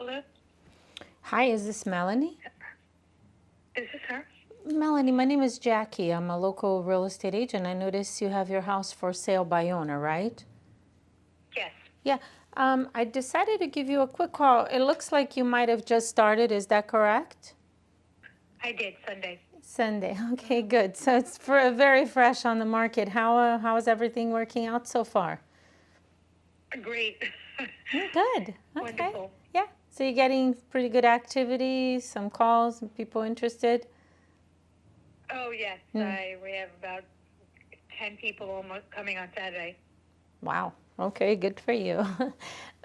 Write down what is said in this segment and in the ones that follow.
Hello, Hi, is this Melanie? is this her? Melanie, my name is Jackie. I'm a local real estate agent. I noticed you have your house for sale by owner, right? Yes, Yeah. I decided to give you a quick call. It looks like you might have just started. Is that correct? I did Sunday. Sunday. Okay, good. So it's for very fresh on the market. How is everything working out so far? Great. Good. Okay. Wonderful. Yeah. So you're getting pretty good activity, some calls, some people interested. Oh yes, we have about 10 people almost coming on Saturday. Wow. Okay, good for you.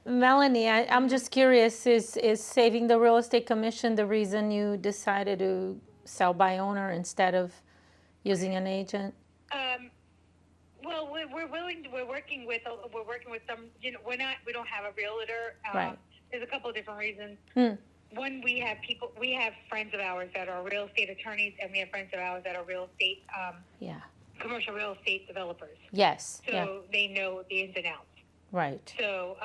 Melanie, I'm just curious, is saving the real estate commission the reason you decided to sell by owner instead of using an agent? Well, we're working with some. You know, we don't have a realtor. Right. There's a couple of different reasons. Hmm. One, we have friends of ours that are real estate attorneys, and we have friends of ours that are real estate, Yeah. commercial real estate developers. Yes. So Yeah. they know the ins and outs. Right. So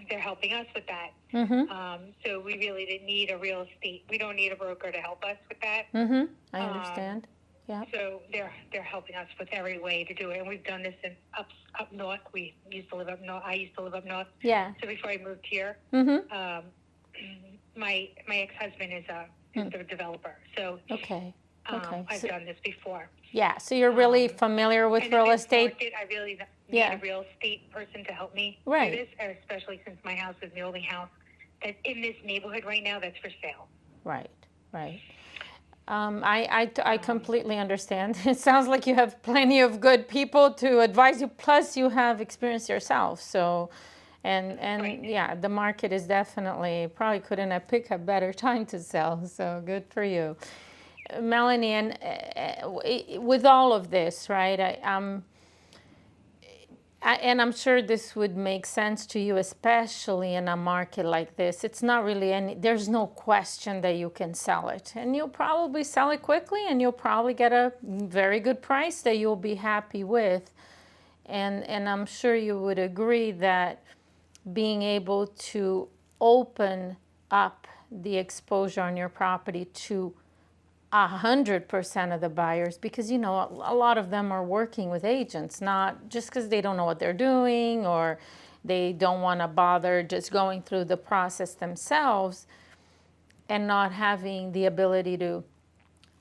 they're helping us with that. Mm-hmm. So we really didn't need a real estate. We don't need a broker to help us with that. Mm-hmm. I understand. Yeah. So they're helping us with every way to do it. And we've done this in up north. We used to live up north. I used to live up north. Yeah. So before I moved here, Mm-hmm. my ex-husband is the developer. So Okay. Okay. I've So, done this before. yeah. So you're really familiar with And in real this estate. market, I really need Yeah. a real estate person to help me Right. do this, especially since my house is the only house that's in this neighborhood right now that's for sale. Right. Right. I completely understand. It sounds like you have plenty of good people to advise you. Plus, you have experience yourself. So, and Right. yeah, the market is definitely probably couldn't have picked a better time to sell. So good for you, Melanie. And with all of this, right? And I'm sure this would make sense to you, especially in a market like this. It's not really there's no question that you can sell it. And you'll probably sell it quickly and you'll probably get a very good price that you'll be happy with. And I'm sure you would agree that being able to open up the exposure on your property to 100% of the buyers, because you know a lot of them are working with agents, not just because they don't know what they're doing or they don't want to bother just going through the process themselves and not having the ability to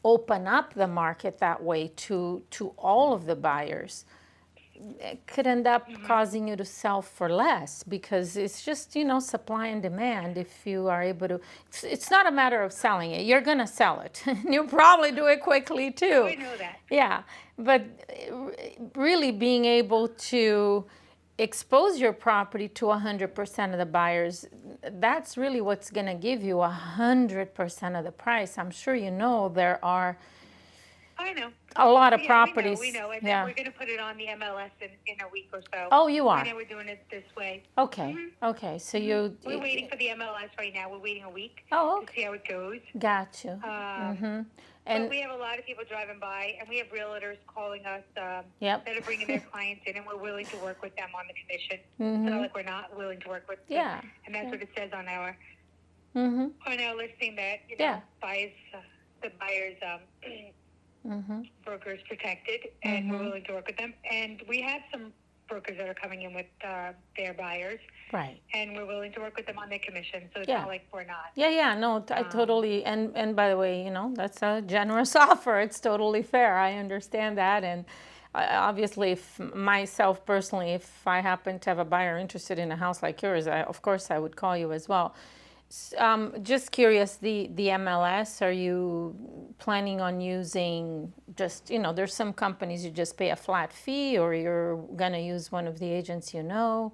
open up the market that way to all of the buyers. It could end up causing you to sell for less because it's just, you know, supply and demand. If you are able to, it's not a matter of selling it. You're going to sell it. You'll probably do it quickly too. I know that. Yeah. But really being able to expose your property to 100% of the buyers, that's really what's going to give you 100% of the price. I'm sure you know there are I know. a lot of Yeah, properties. We know. And Yeah. then we're going to put it on the MLS in a week or so. Oh, you are? I know we're doing it this way. Okay. Okay. So you. We're waiting for the MLS right now. We're waiting a week Oh, to okay. see how it goes. Got you. But And we have a lot of people driving by, and we have realtors calling us Yep. that are bringing their clients in, and we're willing to work with them on the commission. It's not like we're not willing to work with them. Yeah. And that's what it says on our Mm-hmm. listing that, you know, Yeah. the buyers brokers protected, and we're willing to work with them. And we have some brokers that are coming in with their buyers, Right. and we're willing to work with them on their commission. So it's Yeah. not like we're not. Yeah. Yeah. No, I totally. And by the way, you know, that's a generous offer. It's totally fair. I understand that. And obviously, if myself personally, if I happen to have a buyer interested in a house like yours, of course I would call you as well. Just curious, the MLS, are you planning on using just, you know, there's some companies you just pay a flat fee, or you're going to use one of the agents you know?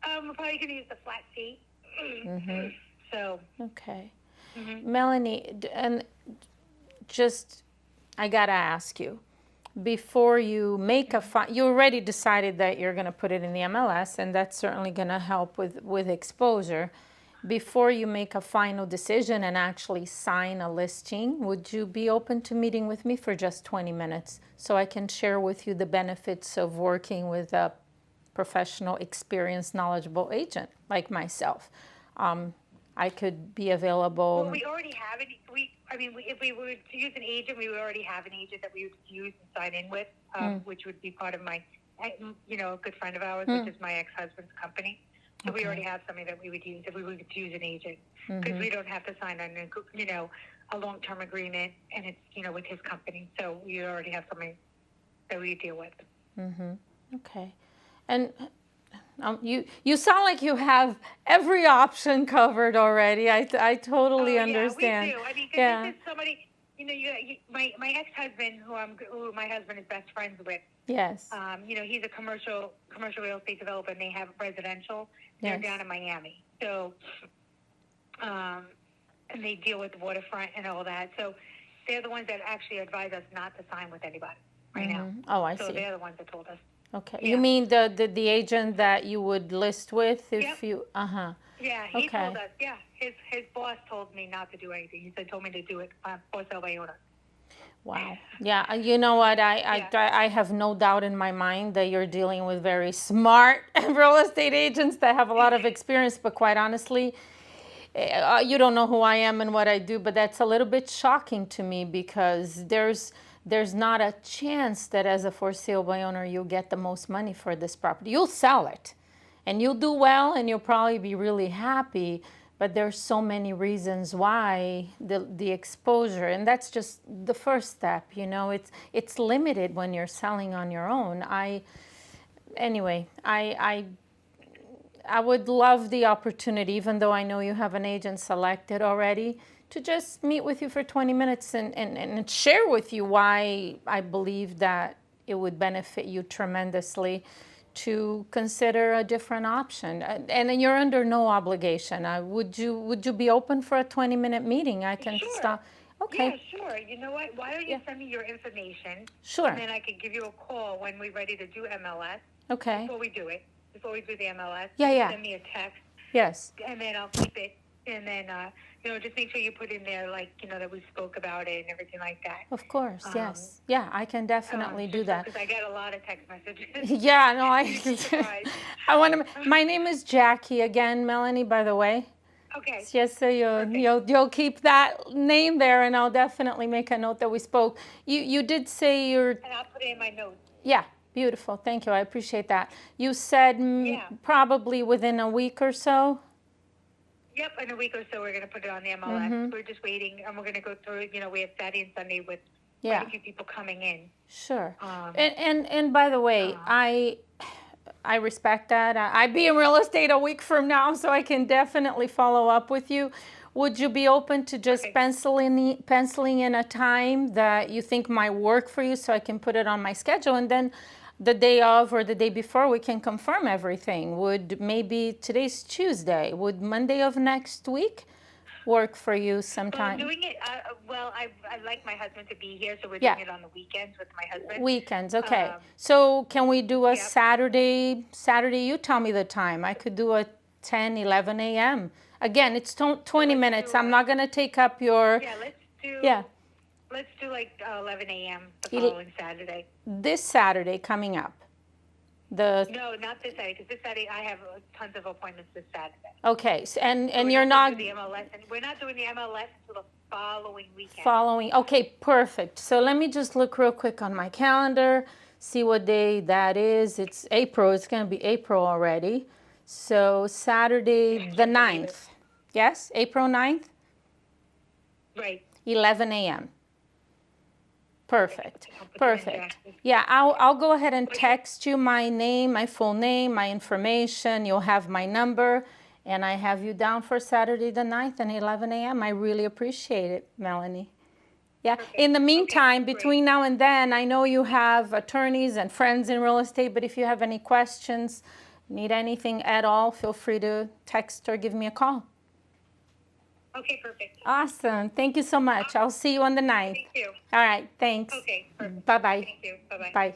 We're probably going to use the flat fee. So, Okay. Melanie, and just, I got to ask you, before you make you already decided that you're going to put it in the MLS, and that's certainly going to help with exposure. Before you make a final decision and actually sign a listing, would you be open to meeting with me for just 20 minutes so I can share with you the benefits of working with a professional, experienced, knowledgeable agent like myself. I could be available. Well, we already have it. If we were to use an agent, we would already have an agent that we would use and sign in with, which would be part of my, a good friend of ours, which is my ex-husband's company. So we already have somebody that we would use if we were to use an agent, because we don't have to sign on, a long-term agreement, and it's, with his company. So we already have somebody that we deal with. Okay. And you sound like you have every option covered already. I totally understand. Yeah, we do. Because this is somebody, my ex-husband, who my husband is best friends with. Yes. He's a commercial real estate developer, and they have residential. They're down in Miami. So, and they deal with the waterfront and all that. So they're the ones that actually advise us not to sign with anybody right now. Oh, I see. So they're the ones that told us. Okay. Yeah. You mean the agent that you would list with if you, Yeah, he told us, his boss told me not to do anything. He told me to do it for Sale by Owner. Wow. Yeah, you know what? I have no doubt in my mind that you're dealing with very smart real estate agents that have a lot of experience, but quite honestly, you don't know who I am and what I do, but that's a little bit shocking to me, because there's not a chance that as a for sale by owner you'll get the most money for this property. You'll sell it and you'll do well and you'll probably be really happy, but there's so many reasons why the exposure, and that's just the first step. It's limited when you're selling on your own. I would love the opportunity, even though I know you have an agent selected already, to just meet with you for 20 minutes and share with you why I believe that it would benefit you tremendously to consider a different option. And you're under no obligation. Would you be open for a 20-minute meeting? I can stop. Okay. Yeah, sure. You know what? Why don't you send me your information? Sure. And then I can give you a call when we're ready to do MLS. Okay. Before we do the MLS. Yeah. Send me a text. Yes. And then I'll keep it. And then, just make sure you put in there, that we spoke about it and everything like that. Of course, yes. Yeah, I can definitely do that. Because I get a lot of text messages. Yeah, no, I want to. My name is Jackie again, Melanie, by the way. Okay. Yes, so you'll keep that name there, and I'll definitely make a note that we spoke. You did say you're. And I'll put it in my notes. Yeah, beautiful. Thank you. I appreciate that. You said probably within a week or so. Yep, in a week or so we're going to put it on the MLS. We're just waiting, and we're going to go through. We have Saturday and Sunday with quite a few people coming in. Sure. And by the way, I respect that. I be in real estate a week from now, so I can definitely follow up with you. Would you be open to just penciling in a time that you think might work for you, so I can put it on my schedule, and then the day of or the day before we can confirm everything? Would maybe today's Tuesday, would Monday of next week work for you sometime? Doing it, I like my husband to be here, so we're doing it on the weekends with my husband. Weekends, okay. So can we do a Saturday, you tell me the time. I could do a 10, 11 a.m. Again, it's 20 minutes. I'm not going to take up your... Yeah, let's do... Yeah. Let's do 11 a.m. the following Saturday. This Saturday coming up. No, not this Saturday, because this Saturday I have tons of appointments this Saturday. Okay, so, and so you're not... The MLS, and we're not doing the MLS until the following weekend. Okay, perfect. So let me just look real quick on my calendar, see what day that is. It's April. It's going to be April already. So Saturday the 9th. Yes, April 9th? Right. 11 a.m. Perfect. Yeah, I'll go ahead and text you my name, my full name, my information. You'll have my number, and I have you down for Saturday the 9th at 11 a.m. I really appreciate it, Melanie. Yeah. In the meantime, between now and then, I know you have attorneys and friends in real estate, but if you have any questions, need anything at all, feel free to text or give me a call. Okay, perfect. Awesome. Thank you so much. I'll see you on the 9th. Thank you. All right. Thanks. Okay, perfect. Bye-bye. Thank you. Bye-bye. Bye.